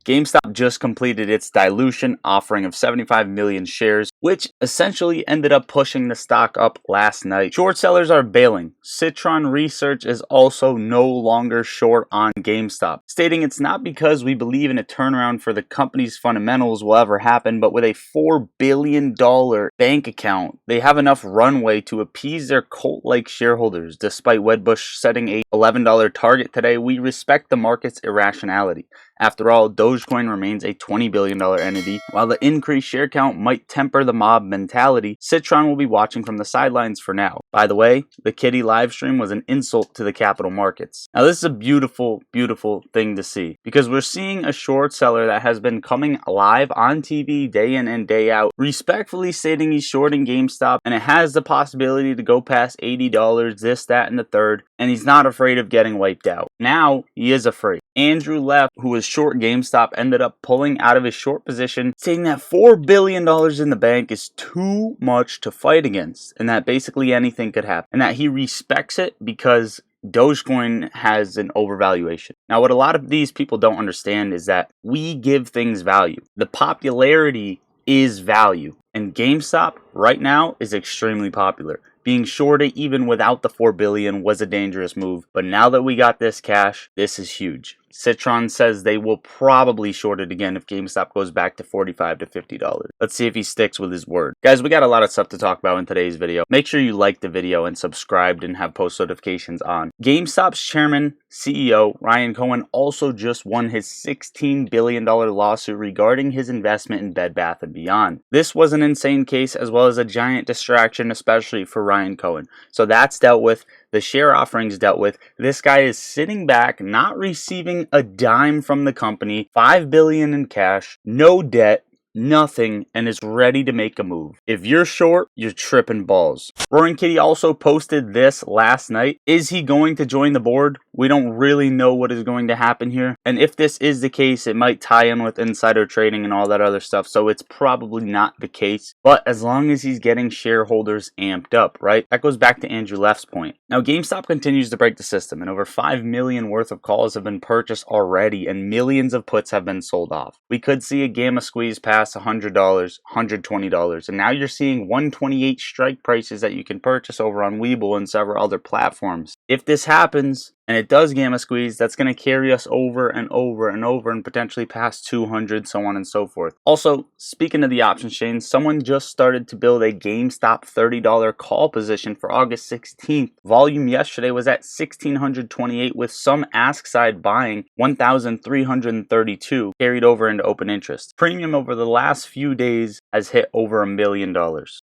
GameStop just completed its dilution offering of 75 million shares, which essentially ended up pushing the stock up last night. Short sellers are bailing. Citron Research is also no longer short on GameStop, stating it's not because we believe in a turnaround for the company's fundamentals will ever happen, but with a $4 billion bank account, they have enough runway to appease their cult-like shareholders. Despite Wedbush setting a $11 target today, we respect the market's irrationality. After all, Dogecoin remains a $20 billion entity. While the increased share count might temper the mob mentality, Citron will be watching from the sidelines for now. By the way, the Kitty livestream was an insult to the capital markets. Now this is a beautiful, beautiful thing to see, because we're seeing a short seller that has been coming live on TV day in and day out, respectfully stating he's shorting GameStop, and it has the possibility to go past $80, this, that, and the third, and he's not afraid of getting wiped out. Now, he is afraid. Andrew Left, who was short GameStop, ended up pulling out of his short position, saying that $4 billion in the bank is too much to fight against, and that basically anything could happen, and that he respects it because Dogecoin has an overvaluation. Now, what a lot of these people don't understand is that we give things value. The popularity is value, and GameStop right now is extremely popular. Being shorted even without the $4 billion was a dangerous move, but now that we got this cash, this is huge. Citron says they will probably short it again if GameStop goes back to $45 to $50. Let's see if he sticks with his word. Guys, we got a lot of stuff to talk about in today's video. Make sure you like the video and subscribed and have post notifications on. GameStop's chairman, CEO, Ryan Cohen, also just won his $16 billion lawsuit regarding his investment in Bed Bath & Beyond. This was an insane case as well as a giant distraction, especially for Ryan Cohen. So that's dealt with. The share offerings dealt with. This guy is sitting back, not receiving a dime from the company, $5 billion in cash, no debt, nothing, and is ready to make a move. If you're short, you're tripping balls. Roaring Kitty also posted this last night. Is he going to join the board? We don't really know what is going to happen here. And if this is the case, it might tie in with insider trading and all that other stuff. So it's probably not the case. But as long as he's getting shareholders amped up, right? That goes back to Andrew Left's point. Now, GameStop continues to break the system, and over 5 million worth of calls have been purchased already, and millions of puts have been sold off. We could see a gamma squeeze pass $100, $120, and now you're seeing 128 strike prices that you can purchase over on Webull and several other platforms. If this happens, and it does gamma squeeze, that's going to carry us over and over and over and potentially past 200, so on and so forth. Also, speaking of the options chain, someone just started to build a GameStop $30 call position for August 16th. Volume yesterday was at 1,628 with some ask side buying 1,332 carried over into open interest. Premium over the last few days has hit over $1 million.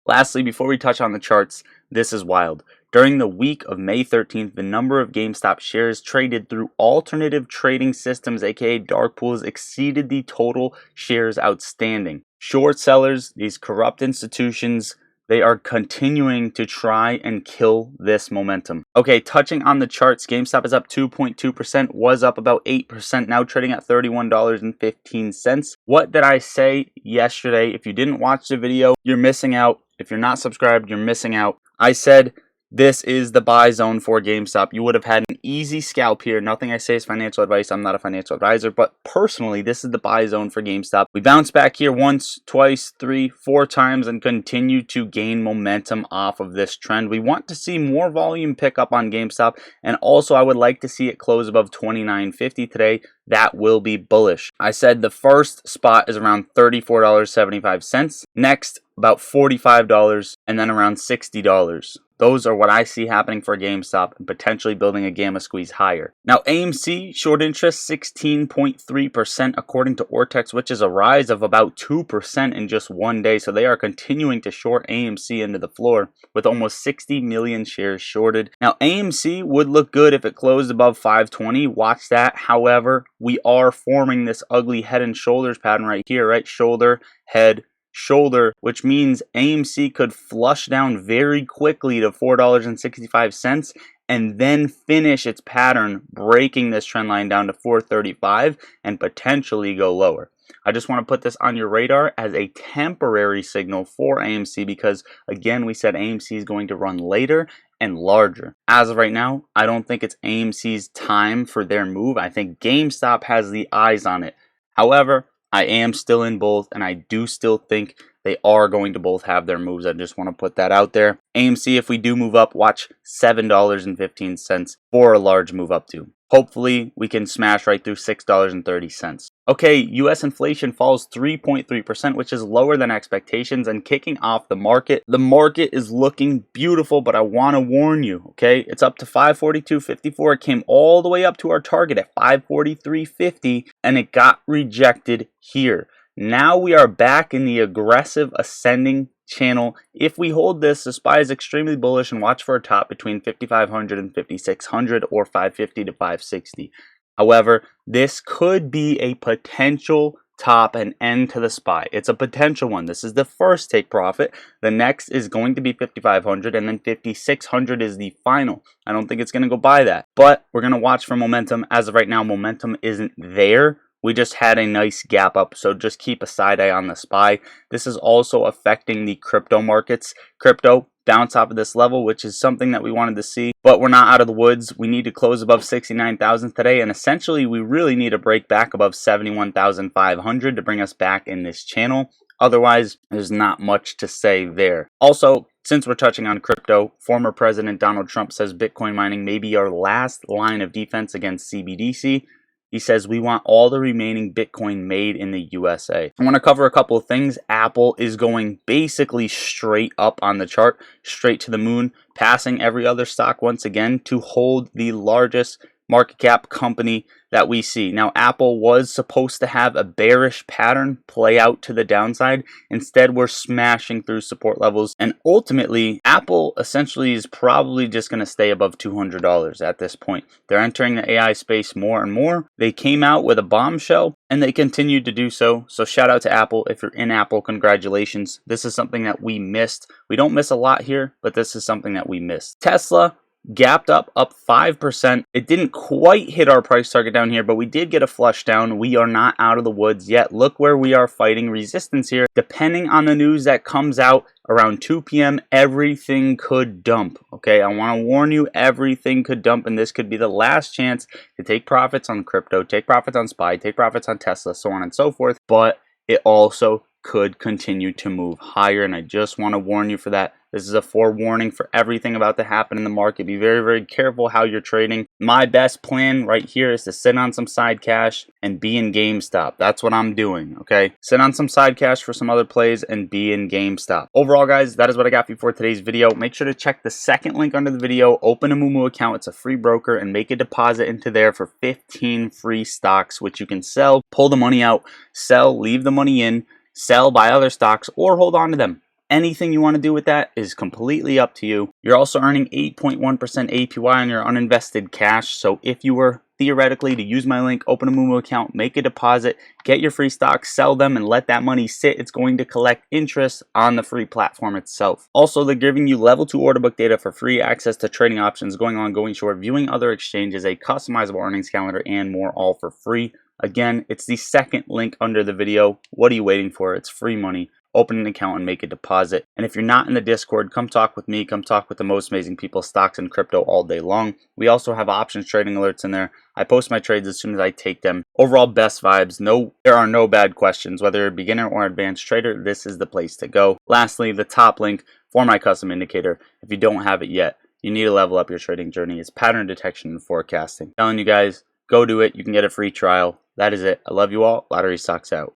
Lastly, before we touch on the charts, this is wild. During the week of May 13th, the number of GameStop shares traded through alternative trading systems, aka dark pools, exceeded the total shares outstanding. Short sellers, these corrupt institutions, they are continuing to try and kill this momentum. Okay, touching on the charts, GameStop is up 2.2%, was up about 8%, now trading at $31.15. What did I say yesterday? If you didn't watch the video, you're missing out. If you're not subscribed, you're missing out. I said this is the buy zone for GameStop. You would have had an easy scalp here. Nothing I say is financial advice. I'm not a financial advisor, but personally, this is the buy zone for GameStop. We bounced back here once, twice, 3, 4 times and continue to gain momentum off of this trend. We want to see more volume pick up on GameStop, and also I would like to see it close above $29.50 today. That will be bullish. I said the first spot is around $34.75. Next, about $45, and then around $60. Those are what I see happening for GameStop and potentially building a gamma squeeze higher. Now, AMC short interest 16.3% according to Ortex, which is a rise of about 2% in just one day. So they are continuing to short AMC into the floor with almost 60 million shares shorted. Now, AMC would look good if it closed above 520. Watch that. However, we are forming this ugly head and shoulders pattern right here, right? Shoulder, head, shoulder, which means AMC could flush down very quickly to $4.65 and then finish its pattern, breaking this trend line down to $4.35 and potentially go lower. I just want to put this on your radar as a temporary signal for AMC because, again, we said AMC is going to run later and larger. As of right now, I don't think it's AMC's time for their move. I think GameStop has the eyes on it. However, I am still in both, and I do still think they are going to both have their moves. I just want to put that out there. AMC, if we do move up, watch $7.15 for a large move up to. Hopefully, we can smash right through $6.30. Okay, US inflation falls 3.3%, which is lower than expectations and kicking off the market. The market is looking beautiful, but I want to warn you, okay? It's up to 542.54. It came all the way up to our target at 543.50, and it got rejected here. Now we are back in the aggressive ascending channel. If we hold this, the SPY is extremely bullish, and watch for a top between 5,500 and 5,600 or 550 to 560. However, this could be a potential top and end to the SPY. It's a potential one. This is the first take profit. The next is going to be 5,500, and then 5,600 is the final. I don't think it's going to go by that, but we're going to watch for momentum. As of right now, momentum isn't there. We just had a nice gap up, so just keep a side eye on the SPY. This is also affecting the crypto markets. Crypto bounce off of this level, which is something that we wanted to see, but we're not out of the woods. We need to close above 69,000 today, and essentially we really need to break back above 71,500 to bring us back in this channel. Otherwise, there's not much to say there. Also, since we're touching on crypto, former President Donald Trump says Bitcoin mining may be our last line of defense against CBDC. He says we want all the remaining Bitcoin made in the USA. I want to cover a couple of things. Apple is going basically straight up on the chart, straight to the moon, passing every other stock once again to hold the largest market cap company that we see. Now, Apple was supposed to have a bearish pattern play out to the downside. Instead, we're smashing through support levels, and ultimately, Apple essentially is probably just going to stay above $200 at this point. They're entering the AI space more and more. They came out with a bombshell, and they continued to do so. So shout out to Apple. If you're in Apple, congratulations. This is something that we missed. We don't miss a lot here, but this is something that we missed. Tesla gapped up 5%. It didn't quite hit our price target down here, but we did get a flush down. We are not out of the woods yet. Look where we are fighting resistance here. Depending on the news that comes out around 2 p.m., everything could dump. Okay, I want to warn you, everything could dump, and this could be the last chance to take profits on crypto, take profits on SPY, take profits on Tesla, so on and so forth. But it also could continue to move higher, and I just want to warn you for that. This is a forewarning for everything about to happen in the market. Be very, very careful how you're trading. My best plan right here is to sit on some side cash and be in GameStop. That's what I'm doing, okay? Sit on some side cash for some other plays and be in GameStop. Overall, guys, that is what I got for you for today's video. Make sure to check the second link under the video. Open a Moomoo account. It's a free broker, and make a deposit into there for 15 free stocks, which you can sell, pull the money out, sell, leave the money in, sell, buy other stocks, or hold on to them. Anything you want to do with that is completely up to you. You're also earning 8.1% APY on your uninvested cash. So if you were theoretically to use my link, open a Moomoo account, make a deposit, get your free stocks, sell them, and let that money sit, it's going to collect interest on the free platform itself. Also, they're giving you level 2 order book data for free, access to trading options, going long, going short, viewing other exchanges, a customizable earnings calendar, and more, all for free. Again, it's the second link under the video. What are you waiting for? It's free money. Open an account and make a deposit. And if you're not in the Discord, come talk with me. Come talk with the most amazing people, stocks and crypto, all day long. We also have options trading alerts in there. I post my trades as soon as I take them. Overall, best vibes. There are no bad questions. Whether you're a beginner or advanced trader, this is the place to go. Lastly, the top link for my custom indicator. If you don't have it yet, you need to level up your trading journey. It's pattern detection and forecasting. I'm telling you guys, go do it. You can get a free trial. That is it. I love you all. Lottery Stocks out.